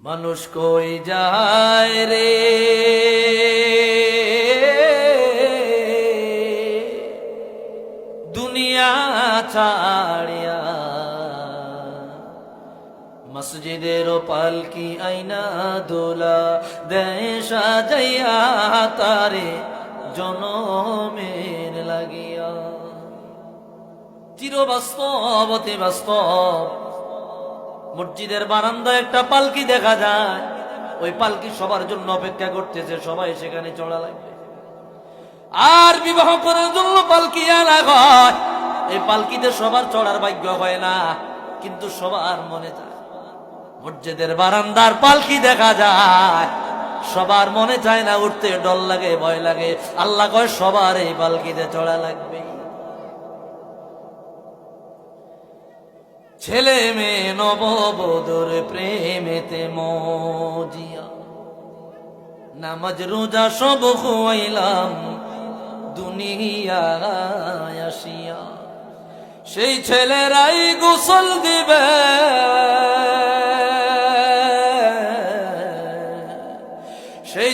মানুষ কই যায় রে দুনিয়া ছাড়িয়া, মসজিদের পালকি আইনা দোলা দেয় সাজাইয়া তারে জনমের লাগিয়া। চির বাস্তব অতি বাস্তব, মসজিদের বারান্দায় একটা পালকি দেখা যায়, ওই পালকি সবার জন্য অপেক্ষা করতেছে, সবাই সেখানে চড়া লাগবে। আর বিবাহ করার জন্য পালকি আনা হয়, এই পালকিতে সবার চড়ার ভাগ্য হয় না, কিন্তু সবার মনে চায় মসজিদের বারান্দার পালকি দেখা যায়, সবার মনে চায় না, উঠতে ডর লাগে, ভয় লাগে। আল্লাহ কয় সবার এই পালকিতে চড়া লাগবে। ছেলে মেয়ে নববধূর প্রেমেতে মজিয়া, নামাজ রোজা সব খুয়াইলাম দুনিয়ায় আসিয়া। সেই ছেলেরাই গোসল দিবে, সেই